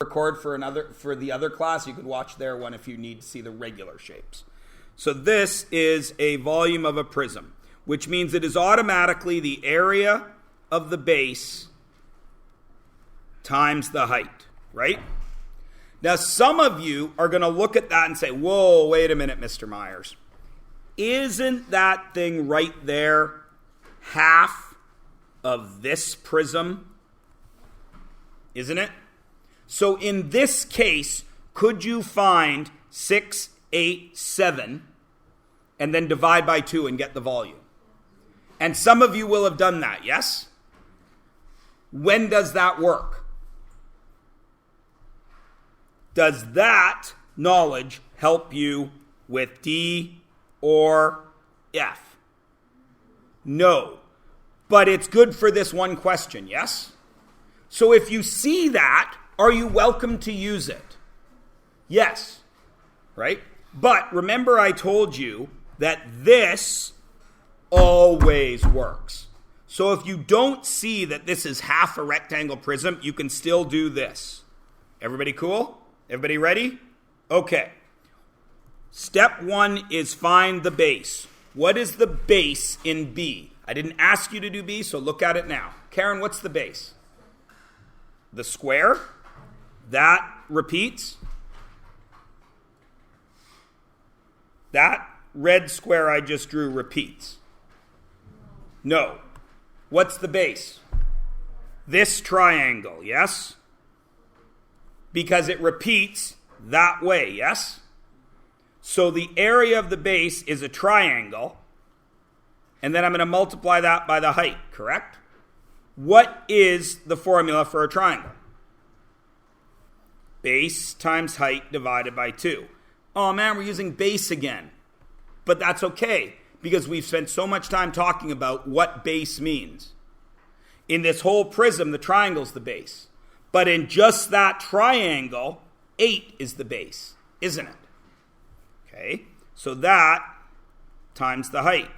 record for the other class. You could watch their one if you need to see the regular shapes. So this is a volume of a prism, which means it is automatically the area of the base times the height, right? Now, some of you are going to look at that and say, whoa, wait a minute, Mr. Myers. Isn't that thing right there half of this prism? Isn't it? So in this case, could you find 6, 8, 7, and then divide by 2 and get the volume? And some of you will have done that, yes? When does that work? Does that knowledge help you with D or F? No. But it's good for this one question, yes? So if you see that, are you welcome to use it? Yes. Right? But remember I told you that this always works. So if you don't see that this is half a rectangle prism, you can still do this. Everybody cool? Everybody ready? Okay. Step 1 is find the base. What is the base in B? I didn't ask you to do B, so look at it now. Karen, what's the base? The square? That repeats. That red square I just drew repeats. No. What's the base? This triangle, yes? Because it repeats that way, yes? So the area of the base is a triangle, and then I'm going to multiply that by the height, correct? What is the formula for a triangle? Base times height divided by 2. Oh man, we're using base again. But that's okay, because we've spent so much time talking about what base means. In this whole prism, the triangle's the base. But in just that triangle, 8 is the base, isn't it? Okay, so that times the height.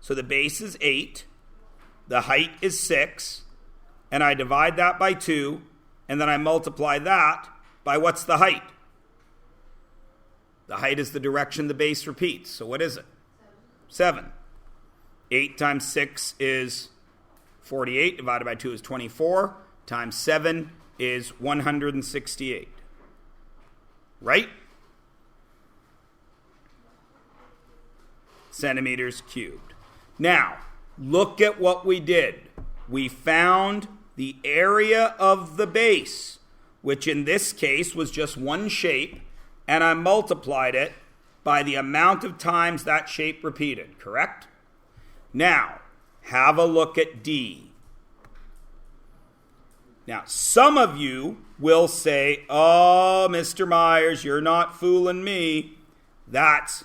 So the base is 8, the height is 6, and I divide that by 2, and then I multiply that by what's the height? The height is the direction the base repeats. So what is it? 7. 8 times 6 is 48, divided by 2 is 24, times 7 is 168. Right? Centimeters cubed. Now, look at what we did. We found the area of the base, which in this case was just one shape, and I multiplied it by the amount of times that shape repeated, correct? Now, have a look at D. Now, some of you will say, oh, Mr. Myers, you're not fooling me. That's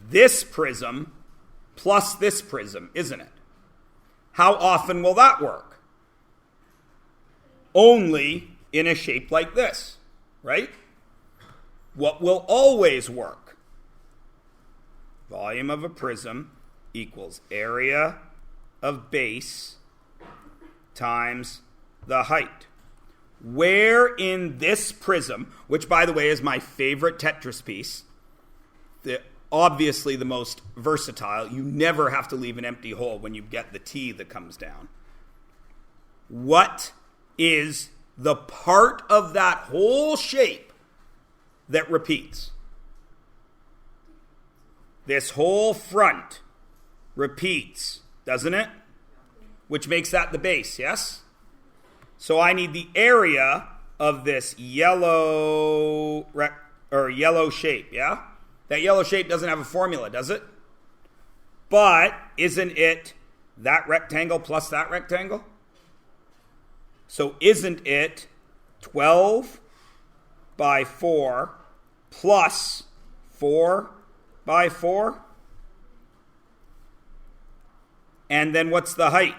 this prism plus this prism, isn't it? How often will that work? Only in a shape like this, right? What will always work? Volume of a prism equals area of base times the height. Where in this prism, which by the way is my favorite Tetris piece, obviously the most versatile, you never have to leave an empty hole when you get the T that comes down. What is the part of that whole shape that repeats? This whole front repeats, doesn't it? Which makes that the base, yes? So I need the area of this yellow shape, yeah? That yellow shape doesn't have a formula, does it? But isn't it that rectangle plus that rectangle? So isn't it 12 by 4 plus 4 by 4? And then what's the height?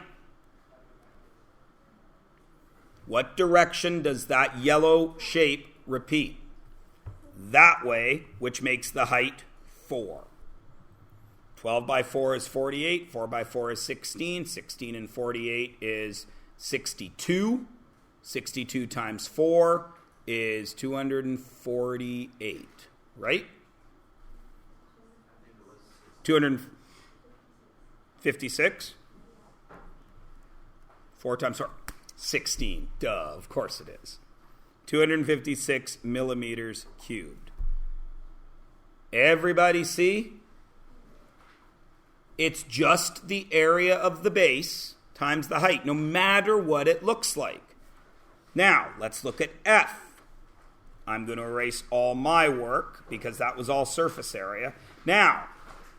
What direction does that yellow shape repeat? That way, which makes the height 4. 12 by 4 is 48. 4 by 4 is 16. 16 and 48 is 62. 62 times 4 is 248, right? 256? 4 times 4, 16. Duh, of course it is. 256 millimeters cubed. Everybody see? It's just the area of the base times the height, no matter what it looks like. Now, let's look at F. I'm going to erase all my work because that was all surface area. Now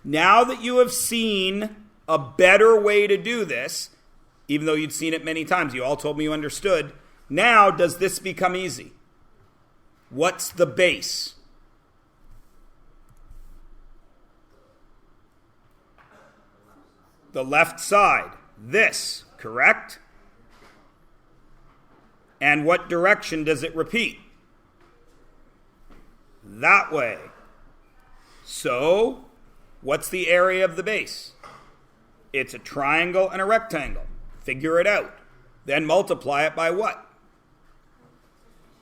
that you have seen a better way to do this, even though you'd seen it many times, you all told me you understood, now does this become easy? What's the base? The left side, this, correct? And what direction does it repeat? That way. So, what's the area of the base? It's a triangle and a rectangle. Figure it out. Then multiply it by what?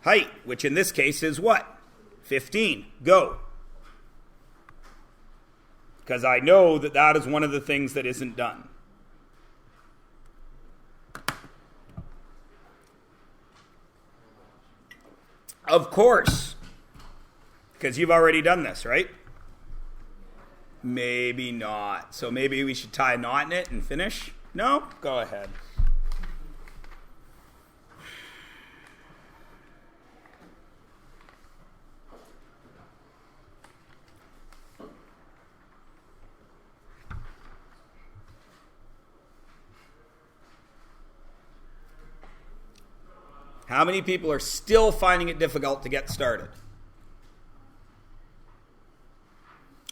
Height, which in this case is what? 15. Go. Because I know that that is one of the things that isn't done. Of course. Because you've already done this, right? Maybe not. So maybe we should tie a knot in it and finish? No? Go ahead. How many people are still finding it difficult to get started?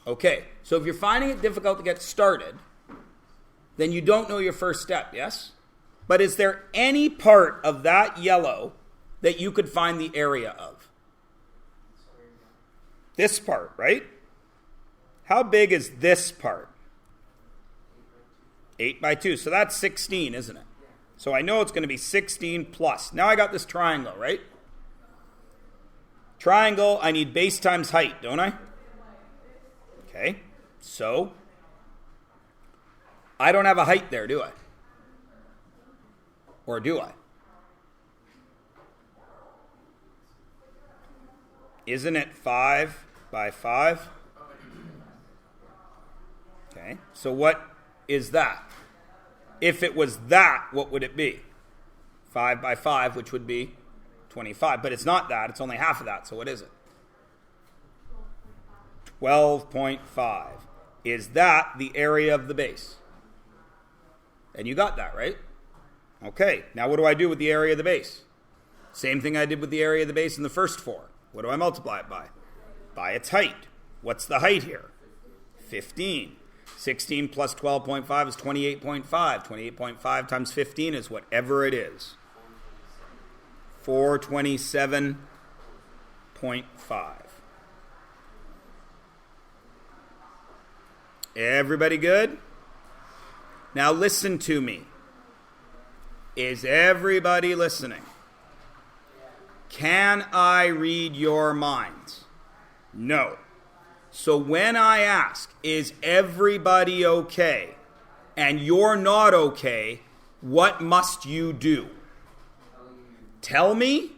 Okay, so if you're finding it difficult to get started, then you don't know your first step, yes? But is there any part of that yellow that you could find the area of? This part, right? How big is this part? 8 by 2. So that's 16, isn't it? So I know it's going to be 16 plus. Now I got this triangle, right? Triangle, I need base times height, don't I? Okay, so I don't have a height there, do I? Or do I? Isn't it 5 by 5? Okay, so what is that? If it was that, what would it be? 5 by 5, which would be 25. But it's not that. It's only half of that. So what is it? 12.5. Is that the area of the base? And you got that, right? Okay. Now what do I do with the area of the base? Same thing I did with the area of the base in the first 4. What do I multiply it by? By its height. What's the height here? 15. 16 plus 12.5 is 28.5. 28.5 times 15 is whatever it is. 427.5. Everybody good? Now listen to me. Is everybody listening? Can I read your minds? No. So when I ask, is everybody okay, and you're not okay, what must you do? Tell me,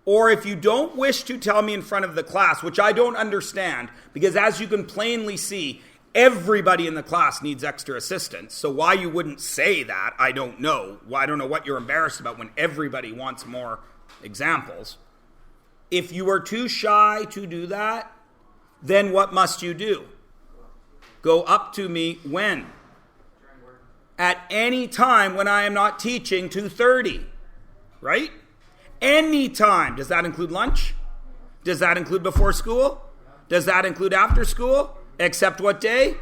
or if you don't wish to tell me in front of the class, which I don't understand, because as you can plainly see, everybody in the class needs extra assistance. So why you wouldn't say that, I don't know. I don't know what you're embarrassed about when everybody wants more examples. If you are too shy to do that, then what must you do? Go up to me when? At any time when I am not teaching 2:30, right? Any time. Does that include lunch? Does that include before school? Does that include after school? Except what day?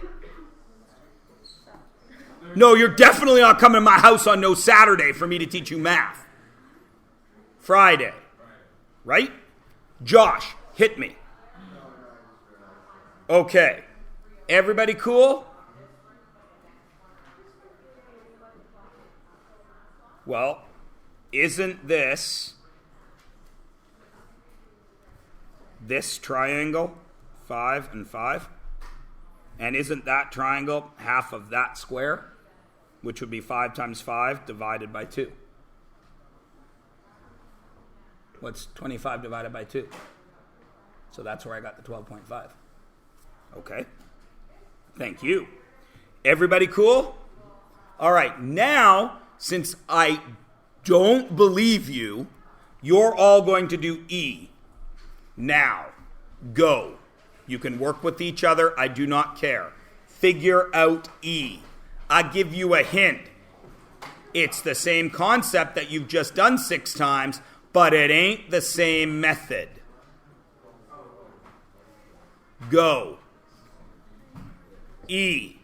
No, you're definitely not coming to my house on no Saturday for me to teach you math. Friday, right? Josh, hit me. Okay. Everybody cool? Well, isn't this this triangle, 5 and 5? And isn't that triangle half of that square, which would be 5 times 5 divided by 2? What's 25 divided by 2? So that's where I got the 12.5. Okay. Thank you. Everybody cool? All right. Now, since I don't believe you, you're all going to do E. Now, go. You can work with each other. I do not care. Figure out E. I give you a hint. It's the same concept that you've just done 6 times, but it ain't the same method. Go. E.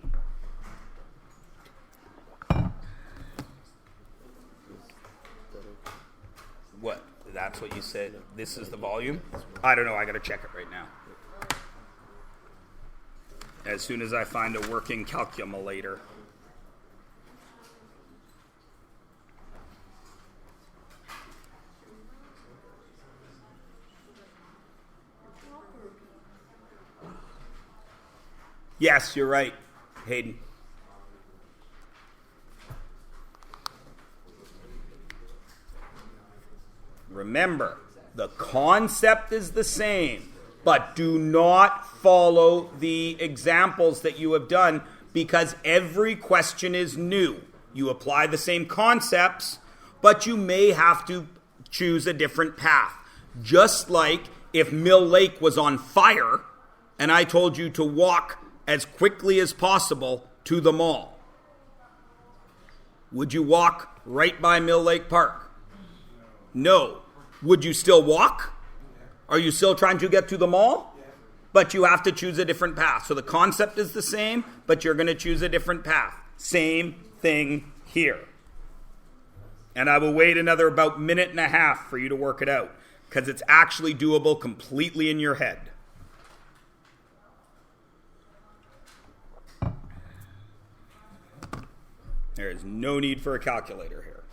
What? That's what you said? This is the volume? I don't know. I got to check it right now. As soon as I find a working calculator. Yes, you're right, Hayden. Remember, the concept is the same, but do not follow the examples that you have done because every question is new. You apply the same concepts, but you may have to choose a different path. Just like if Mill Lake was on fire and I told you to walk as quickly as possible to the mall. Would you walk right by Mill Lake Park? No. Would you still walk? Are you still trying to get to the mall? But you have to choose a different path. So the concept is the same, but you're going to choose a different path. Same thing here. And I will wait another about minute and a half for you to work it out because it's actually doable completely in your head. There is no need for a calculator here.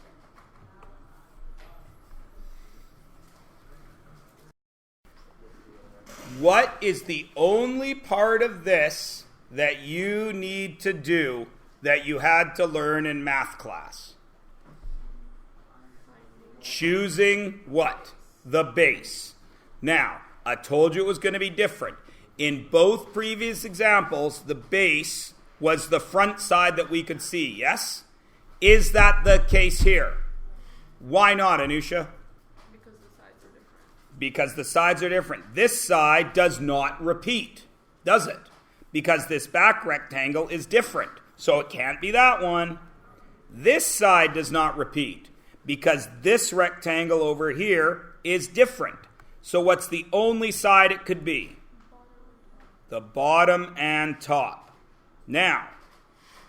What is the only part of this that you need to do that you had to learn in math class? Choosing what? The base. Now, I told you it was going to be different. In both previous examples, the base was the front side that we could see, yes? Is that the case here? Why not, Anusha? Because the sides are different. Because the sides are different. This side does not repeat, does it? Because this back rectangle is different. So it can't be that one. This side does not repeat because this rectangle over here is different. So what's the only side it could be? The bottom and top. Now,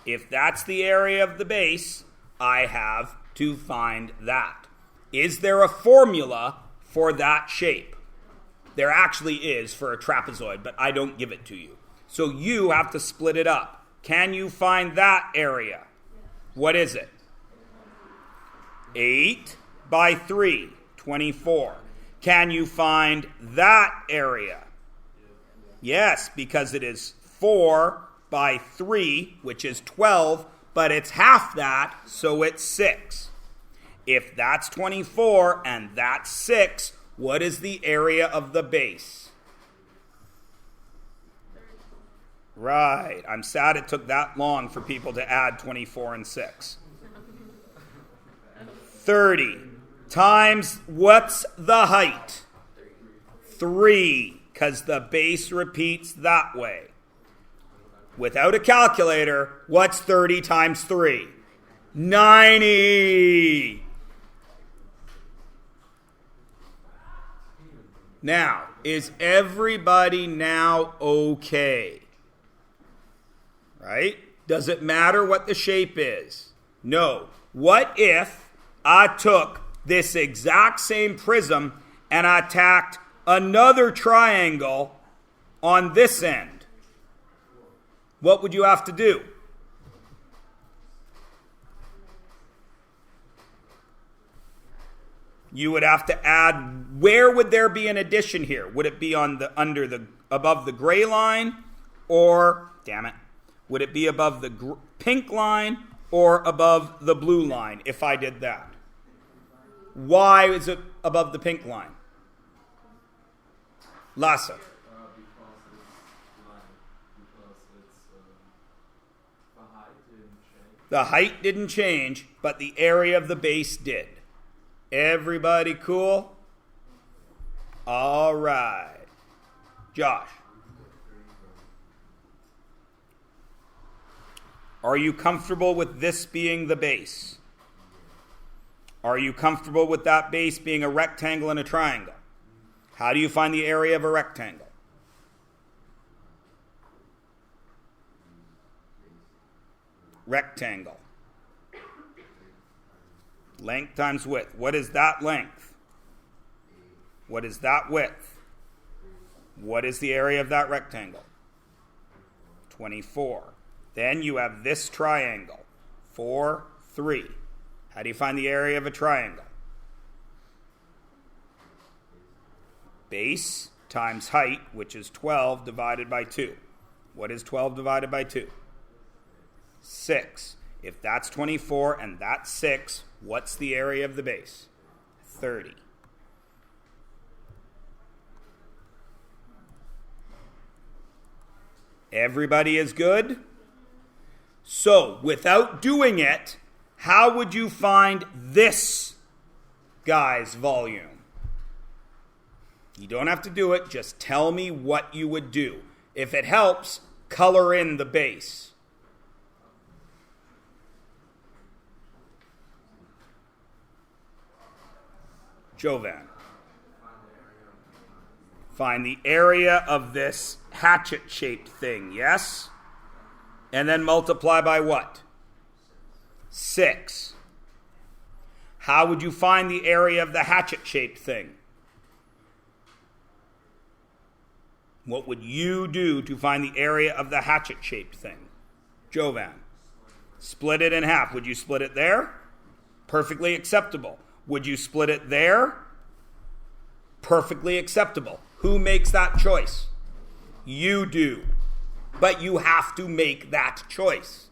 if that's the area of the base, I have to find that. Is there a formula for that shape? There actually is for a trapezoid, but I don't give it to you. So you have to split it up. Can you find that area? What is it? 8 by 3, 24. Can you find that area? Yes, because it is 4 by 3, which is 12, but it's half that, so it's 6. If that's 24 and that's 6, what is the area of the base? Right. I'm sad it took that long for people to add 24 and 6. 30 times what's the height? 3, because the base repeats that way. Without a calculator, what's 30 times 3? 90. Now, is everybody now okay? Right? Does it matter what the shape is? No. What if I took this exact same prism and I tacked another triangle on this end? What would you have to do? You would have to add, where would there be an addition here? Would it be above the gray line, or, damn it, would it be above the pink line or above the blue line if I did that? Why is it above the pink line? Lasse. Because the height didn't change. The height didn't change, but the area of the base did. Everybody cool? All right. Josh. Are you comfortable with this being the base? Are you comfortable with that base being a rectangle and a triangle? How do you find the area of a rectangle? Rectangle. Length times width. What is that length? What is that width? What is the area of that rectangle? 24. Then you have this triangle. 4, 3. How do you find the area of a triangle? Base times height, which is 12 divided by 2. What is 12 divided by 2? 6. If that's 24 and that's 6, what's the area of the base? 30. Everybody is good? So, without doing it, how would you find this guy's volume? You don't have to do it, just tell me what you would do. If it helps, color in the base. Jovan. Find the area of this hatchet-shaped thing, yes? And then multiply by what? 6. How would you find the area of the hatchet-shaped thing? What would you do to find the area of the hatchet-shaped thing? Jovan. Split it in half. Would you split it there? Perfectly acceptable. Would you split it there? Perfectly acceptable. Who makes that choice? You do. But you have to make that choice.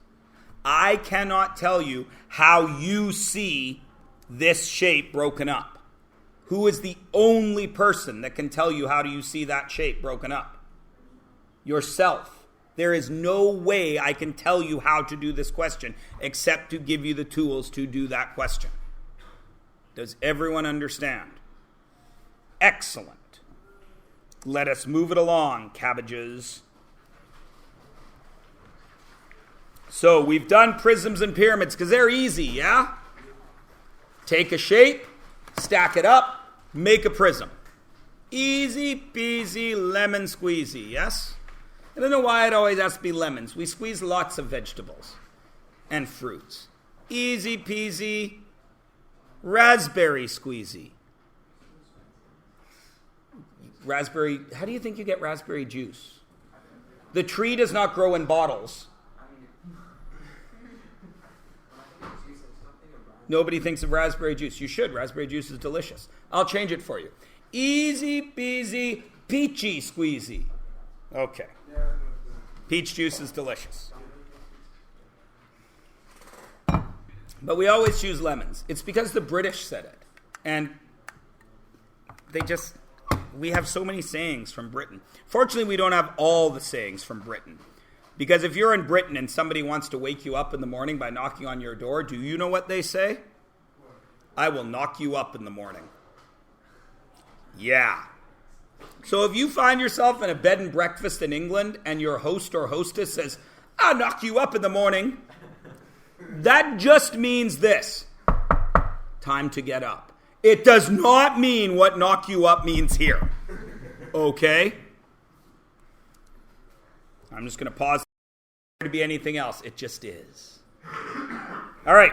I cannot tell you how you see this shape broken up. Who is the only person that can tell you how do you see that shape broken up? Yourself. There is no way I can tell you how to do this question except to give you the tools to do that question. Does everyone understand? Excellent. Let us move it along, cabbages. So we've done prisms and pyramids because they're easy, yeah? Take a shape, stack it up, make a prism. Easy peasy lemon squeezy, yes? I don't know why it always has to be lemons. We squeeze lots of vegetables and fruits. Easy peasy raspberry squeezy. Raspberry, how do you think you get raspberry juice? The tree does not grow in bottles. Nobody thinks of raspberry juice. You should. Raspberry juice is delicious. I'll change it for you. Easy peasy peachy squeezy. Okay. Peach juice is delicious. But we always choose lemons. It's because the British said it. And we have so many sayings from Britain. Fortunately, we don't have all the sayings from Britain. Because if you're in Britain and somebody wants to wake you up in the morning by knocking on your door, do you know what they say? I will knock you up in the morning. Yeah. So if you find yourself in a bed and breakfast in England and your host or hostess says, I'll knock you up in the morning, that just means this. Time to get up. It does not mean what knock you up means here. Okay? I'm just going to pause to be anything else. It just is. All right.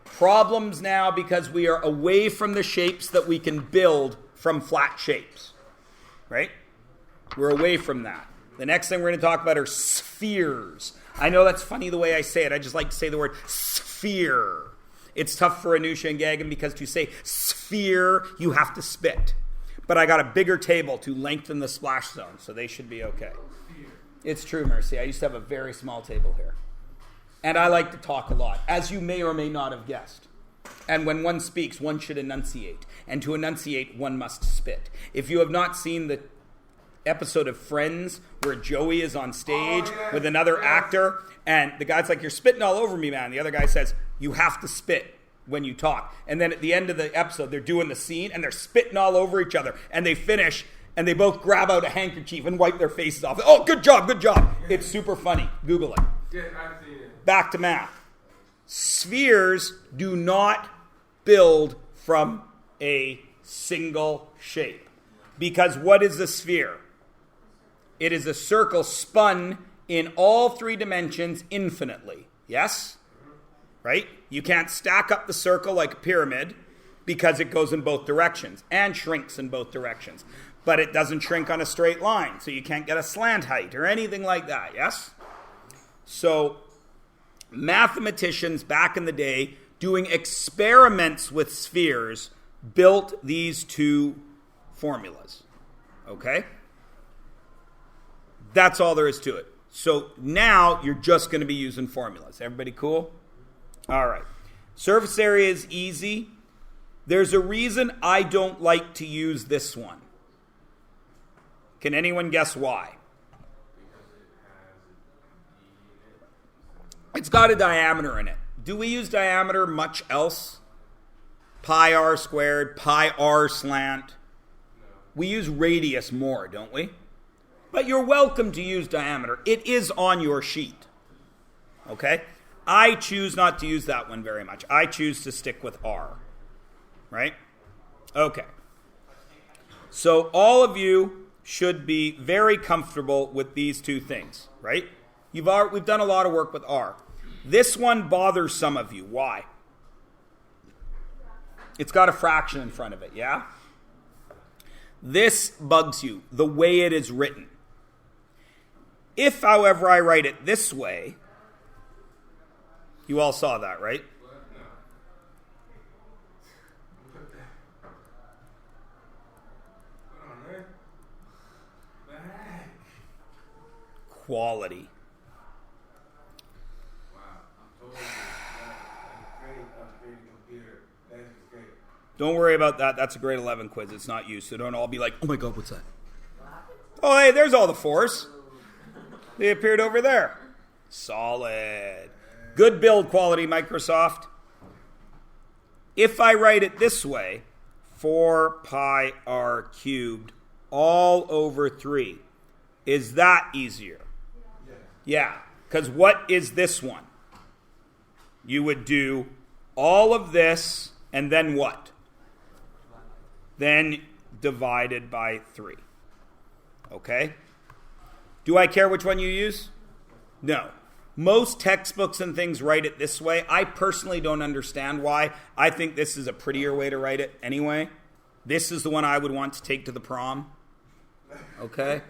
Problems now because we are away from the shapes that we can build from flat shapes. Right? We're away from that. The next thing we're going to talk about are spheres. I know that's funny the way I say it. I just like to say the word sphere. It's tough for Anusha and Gagan because to say sphere, you have to spit. But I got a bigger table to lengthen the splash zone, so they should be okay. It's true, Mercy. I used to have a very small table here. And I like to talk a lot, as you may or may not have guessed. And when one speaks, one should enunciate. And to enunciate, one must spit. If you have not seen the episode of Friends where Joey is on stage with another actor, and the guy's like, "You're spitting all over me, man." The other guy says, "You have to spit when you talk." And then at the end of the episode, they're doing the scene, and they're spitting all over each other. And they finish, and they both grab out a handkerchief and wipe their faces off. "Oh, good job, good job." It's super funny. Google it. Yeah, I've seen it. Back to math. Spheres do not build from a single shape. Because what is a sphere? It is a circle spun in all 3 dimensions infinitely. Yes? Right? You can't stack up the circle like a pyramid because it goes in both directions and shrinks in both directions. But it doesn't shrink on a straight line, so you can't get a slant height or anything like that. Yes? So mathematicians back in the day doing experiments with spheres built these 2 formulas. Okay? That's all there is to it. So now you're just going to be using formulas. Everybody cool? All right. Surface area is easy. There's a reason I don't like to use this one. Can anyone guess why? It's got a diameter in it. Do we use diameter much else? Pi r squared, pi r slant. We use radius more, don't we? But you're welcome to use diameter. It is on your sheet. Okay? I choose not to use that one very much. I choose to stick with R. Right? Okay. So all of you should be very comfortable with these 2 things, right? We've done a lot of work with R. This one bothers some of you. Why? It's got a fraction in front of it, yeah? This bugs you, the way it is written. If, however, I write it this way, you all saw that, right? Quality. Don't worry about that. That's a grade 11 quiz. It's not you, so don't all be like, "Oh my God, what's that?" Oh, hey, there's all the 4s. They appeared over there. Solid. Good build quality, Microsoft. If I write it this way, 4 pi r cubed all over 3, is that easier? Yeah, because what is this one? You would do all of this, and then what? Then divided by 3. Okay? Do I care which one you use? No. Most textbooks and things write it this way. I personally don't understand why. I think this is a prettier way to write it anyway. This is the one I would want to take to the prom. Okay?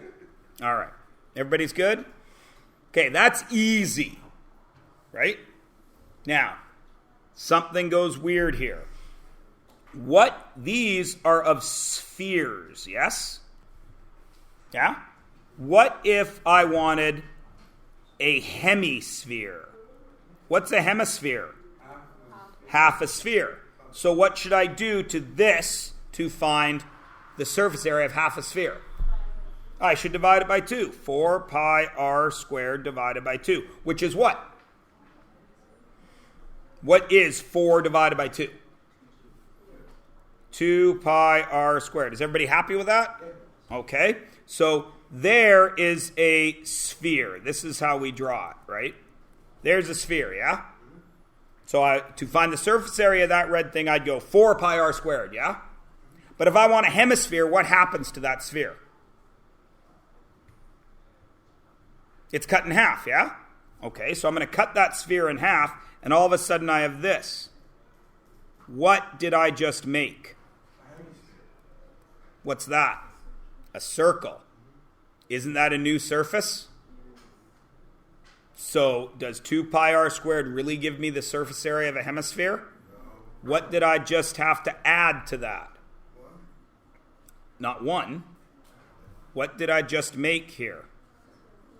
All right. Everybody's good? Okay, that's easy. Right? Now, something goes weird here. These are of spheres, yes? Yeah? What if I wanted a hemisphere? What's a hemisphere? Half a sphere. So what should I do to this to find the surface area of half a sphere? I should divide it by 2. 4 pi r squared divided by 2, which is what? What is 4 divided by 2? 2 pi r squared. Is everybody happy with that? Okay. So there is a sphere. This is how we draw it, right? There's a sphere, yeah? So to find the surface area of that red thing, I'd go 4 pi r squared, yeah? But if I want a hemisphere, what happens to that sphere? It's cut in half, yeah? Okay, so I'm going to cut that sphere in half, and all of a sudden I have this. What did I just make? What's that? A circle. Isn't that a new surface? So does 2 pi r squared really give me the surface area of a hemisphere? What did I just have to add to that? Not 1. What did I just make here?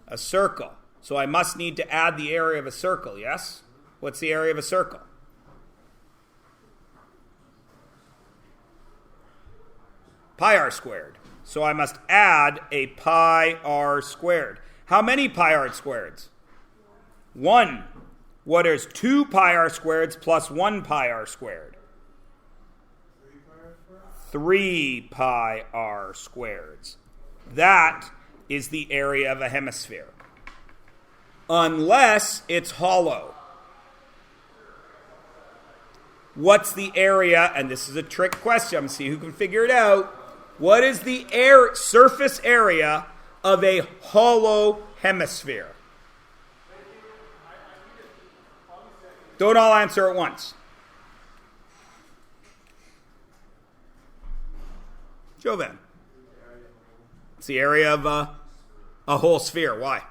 A circle. So I must need to add the area of a circle, yes? What's the area of a circle? Pi r squared. So I must add a pi r squared. How many pi r squareds? 1. What is 2 pi r squareds plus 1 pi r squared? 3 pi r squareds. That is the area of a hemisphere. Unless it's hollow. What's the area? And this is a trick question. I'm going to see who can figure it out. What is the surface area of a hollow hemisphere? Don't all answer at once. Jovan. It's the area of a whole sphere. Why?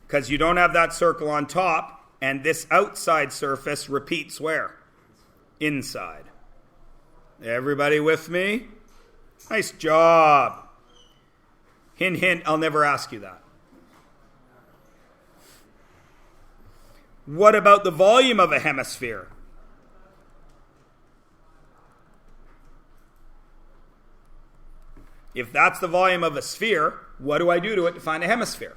Because you don't have that circle on top, and this outside surface repeats where? Inside. Everybody with me? Nice job. Hint, hint, I'll never ask you that. What about the volume of a hemisphere? If that's the volume of a sphere, what do I do to it to find a hemisphere?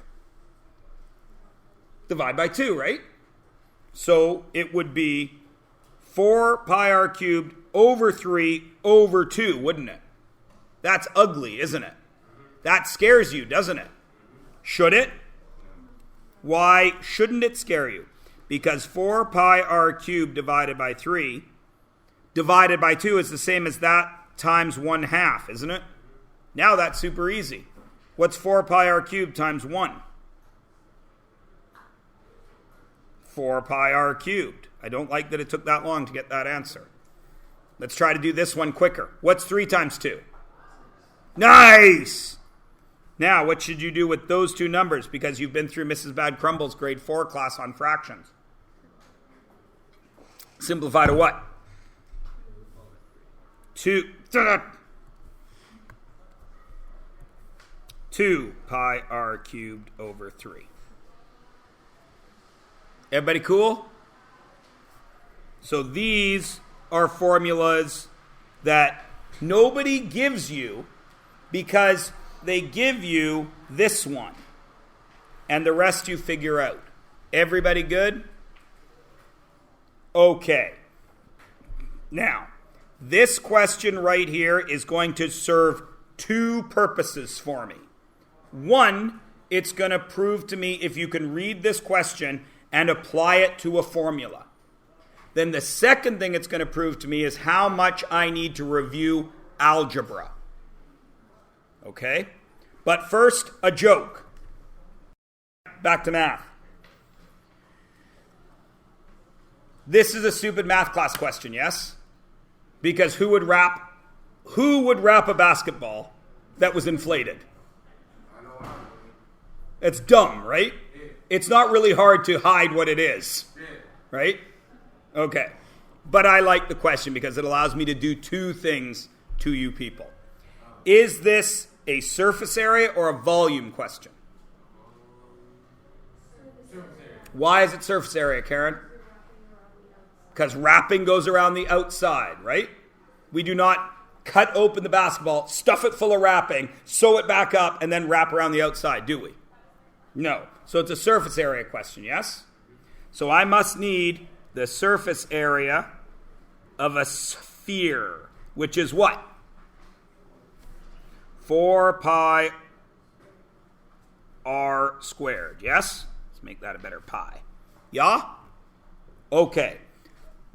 Divide by 2, right? So it would be 4 pi r cubed over 3 over 2, wouldn't it? That's ugly, isn't it? That scares you, doesn't it? Should it? Why shouldn't it scare you? Because 4 pi r cubed divided by 3 divided by 2 is the same as that times 1/2, isn't it? Now that's super easy. What's 4 pi r cubed times 1? 4 pi r cubed. I don't like that it took that long to get that answer. Let's try to do this one quicker. What's 3 times 2? Nice! Now, what should you do with those two numbers? Because you've been through Mrs. Bad Crumble's grade 4 class on fractions. Simplify to what? 2 pi r cubed over 3. Everybody cool? So these are formulas that nobody gives you because they give you this one. And the rest you figure out. Everybody good? Okay. Now, this question right here is going to serve 2 purposes for me. One, it's going to prove to me if you can read this question and apply it to a formula. Then the second thing it's going to prove to me is how much I need to review algebra. Okay? But first, a joke. Back to math. This is a stupid math class question, yes? Because who would wrap a basketball that was inflated? It's dumb, right? It's not really hard to hide what it is, right? Okay. But I like the question because it allows me to do 2 things to you people. Is this a surface area or a volume question? Why is it surface area, Karen? Because wrapping goes around the outside, right? We do not cut open the basketball, stuff it full of wrapping, sew it back up, and then wrap around the outside, do we? No. So it's a surface area question, yes? So I must need the surface area of a sphere, which is what? 4 pi r squared, yes? Let's make that a better pi. Yeah? Okay.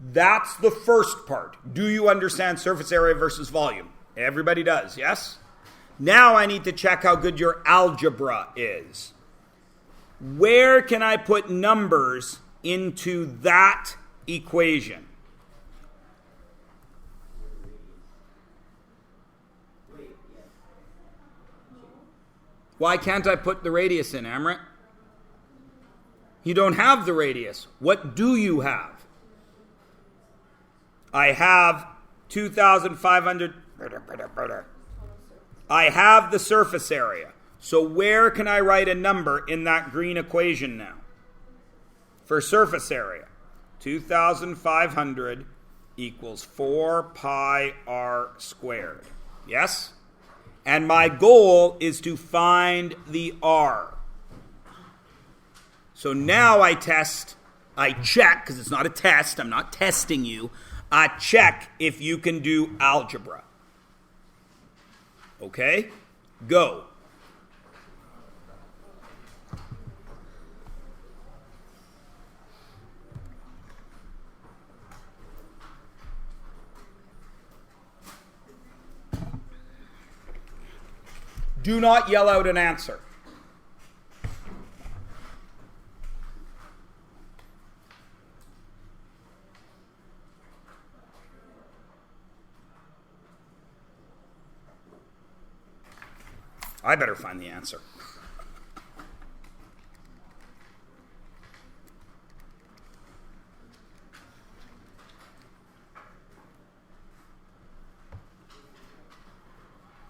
That's the first part. Do you understand surface area versus volume? Everybody does, yes? Now I need to check how good your algebra is. Where can I put numbers into that equation? Why can't I put the radius in, Amrit? You don't have the radius. What do you have? I have 2,500. I have the surface area. So where can I write a number in that green equation now? For surface area, 2,500 equals 4 pi r squared. Yes? And my goal is to find the r. So now I check, because it's not a test, I'm not testing you, I check if you can do algebra. Okay? Go. Do not yell out an answer. I better find the answer.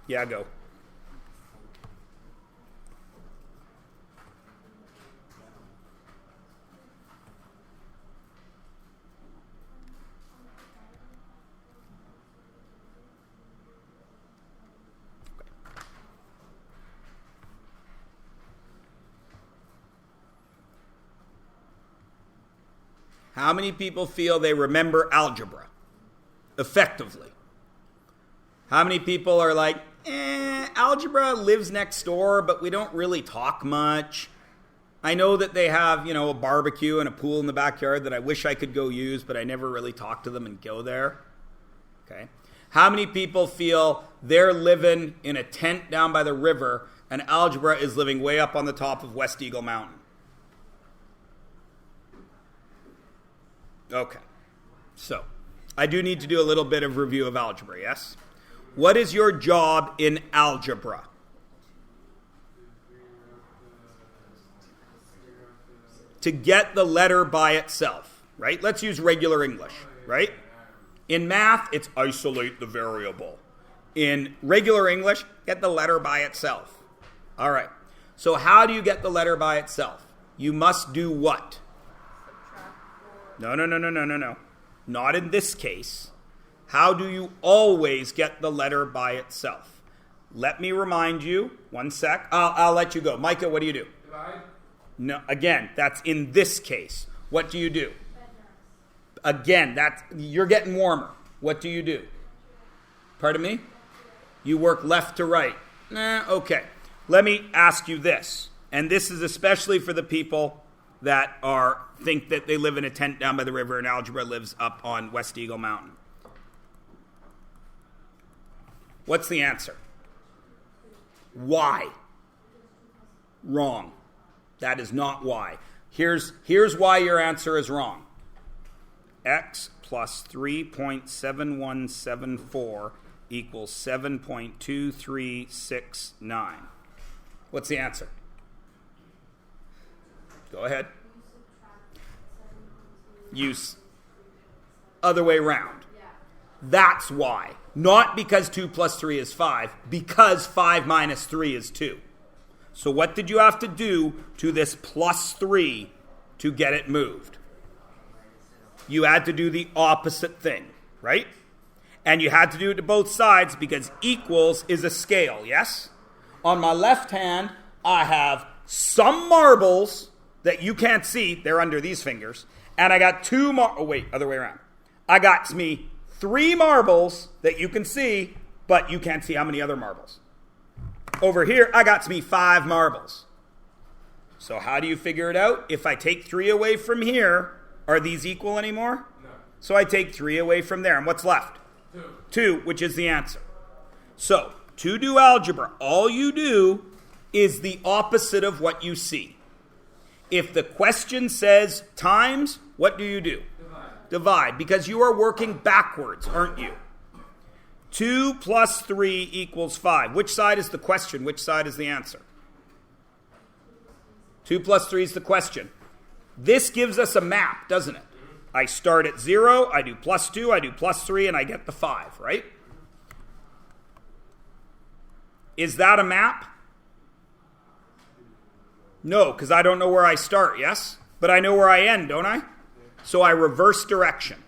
Yeah, go. How many people feel they remember algebra effectively? How many people are like, algebra lives next door, but we don't really talk much. I know that they have, a barbecue and a pool in the backyard that I wish I could go use, but I never really talk to them and go there. Okay. How many people feel they're living in a tent down by the river and algebra is living way up on the top of West Eagle Mountain? Okay, so I do need to do a little bit of review of algebra, yes? What is your job in algebra? To get the letter by itself, right? Let's use regular English, right? In math, it's isolate the variable. In regular English, get the letter by itself. All right, so how do you get the letter by itself? You must do what? No. Not in this case. How do you always get the letter by itself? Let me remind you. One sec. I'll let you go. Micah, what do you do? Divide. No. Again, that's in this case. What do you do? Again, you're getting warmer. What do you do? Pardon me? You work left to right. Okay. Let me ask you this. And this is especially for the people that think that they live in a tent down by the river and algebra lives up on West Eagle Mountain. What's the answer? Why? Wrong. That is not why. Here's why your answer is wrong. X plus 3.7174 equals 7.2369. What's the answer? Go ahead. Use other way around. That's why. Not because 2 plus 3 is 5, because 5 minus 3 is 2. So what did you have to do to this plus 3 to get it moved? You had to do the opposite thing, right? And you had to do it to both sides because equals is a scale, yes? On my left hand, I have some marbles that you can't see. They're under these fingers. And I got other way around. I got me 3 marbles that you can see, but you can't see how many other marbles. Over here, I got me 5 marbles. So how do you figure it out? If I take 3 away from here, are these equal anymore? No. So I take 3 away from there. And what's left? 2, which is the answer. So to do algebra, all you do is the opposite of what you see. If the question says times, what do you do? Divide, because you are working backwards, aren't you? 2 plus 3 equals 5. Which side is the question? Which side is the answer? 2 plus 3 is the question. This gives us a map, doesn't it? I start at 0, I do plus 2, I do plus 3, and I get the 5, right? Is that a map? No, because I don't know where I start, yes? But I know where I end, don't I? So I reverse direction.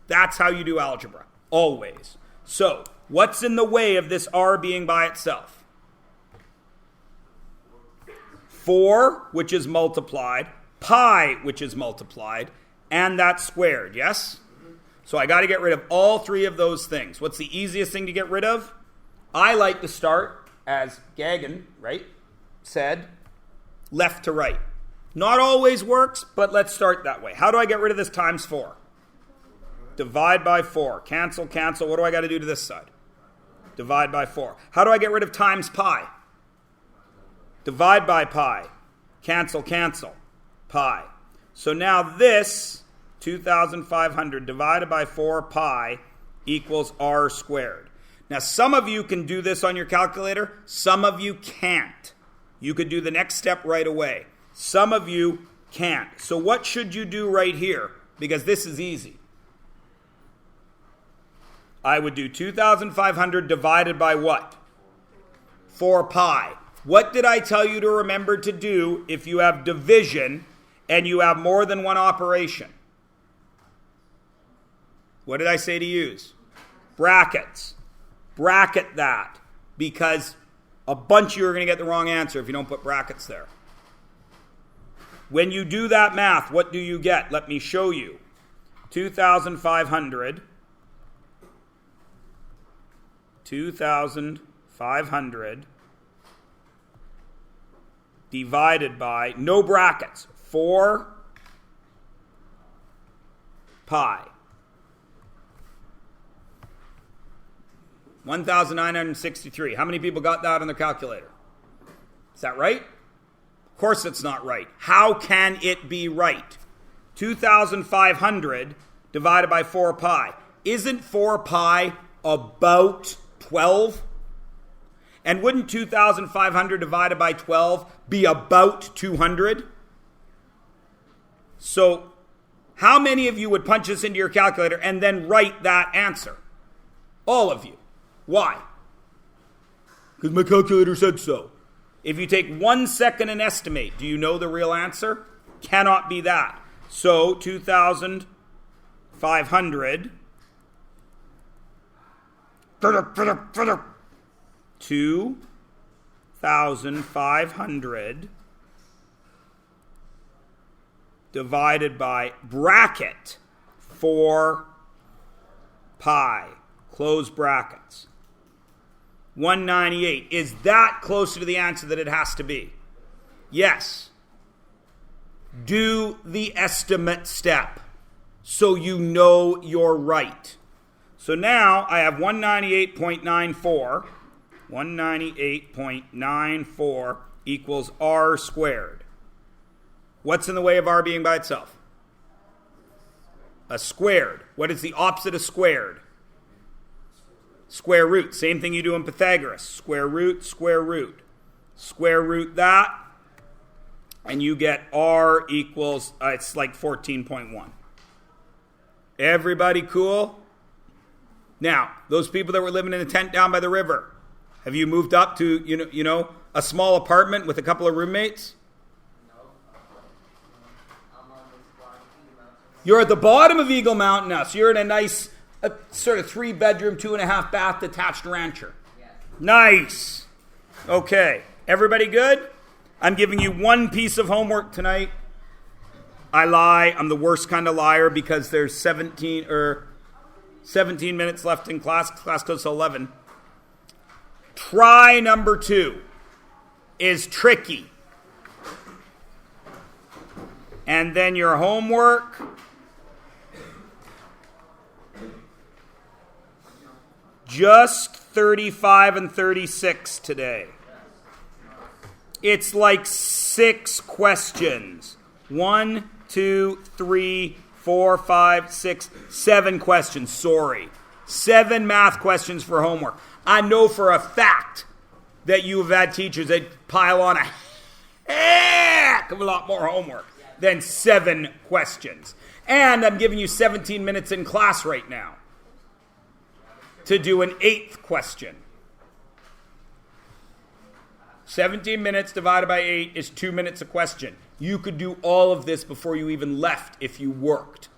That's how you do algebra, always. So, what's in the way of this r being by itself? 4, which is multiplied, pi, which is multiplied, and that's squared, yes? So I got to get rid of all three of those things. What's the easiest thing to get rid of? I like to start, as Gagan, right, said, left to right. Not always works, but let's start that way. How do I get rid of this times 4? Divide by 4. Cancel, cancel. What do I got to do to this side? Divide by 4. How do I get rid of times pi? Divide by pi. Cancel, cancel. Pi. So now this, 2,500 divided by 4 pi equals r squared. Now some of you can do this on your calculator. Some of you can't. You could do the next step right away. Some of you can't. So what should you do right here? Because this is easy. I would do 2,500 divided by what? 4 pi. What did I tell you to remember to do if you have division and you have more than one operation? What did I say to use? Brackets. Bracket that, because a bunch of you are going to get the wrong answer if you don't put brackets there. When you do that math, what do you get? Let me show you. 2,500 divided by, no brackets, 4 pi. 1,963. How many people got that on their calculator? Is that right? Of course it's not right. How can it be right? 2,500 divided by 4 pi. Isn't 4 pi about 12? And wouldn't 2,500 divided by 12 be about 200? So, how many of you would punch this into your calculator and then write that answer? All of you. Why? Because my calculator said so. If you take 1 second and estimate, do you know the real answer? Cannot be that. So, 2,500 2,500 divided by bracket 4 pi. Close brackets. 198. Is that closer to the answer that it has to be? Yes. Do the estimate step so you know you're right. So now I have 198.94. 198.94 equals r squared. What's in the way of r being by itself? A squared. What is the opposite of squared? Square root. Same thing you do in Pythagoras. Square root, square root. Square root that, and you get r equals, it's like 14.1. Everybody cool? Now, those people that were living in a tent down by the river, have you moved up to, you know, a small apartment with a couple of roommates? No. I'm on this bottom of Eagle Mountain. You're at the bottom of Eagle Mountain now, so you're in a nice, sort of 3-bedroom, 2.5 bath detached rancher. Yes. Nice. Okay. Everybody good? I'm giving you one piece of homework tonight. I lie. I'm the worst kind of liar because there's 17 minutes left in class. Class goes to 11. Try number 2 is tricky. And then your homework. Just 35 and 36 today. It's like 6 questions. 1, 2, 3, 4, 5, 6, 7 questions. Sorry. 7 math questions for homework. I know for a fact that you have had teachers that pile on a heck of a lot more homework than 7 questions. And I'm giving you 17 minutes in class right now to do an 8th question. 17 minutes divided by 8 is 2 minutes a question. You could do all of this before you even left if you worked.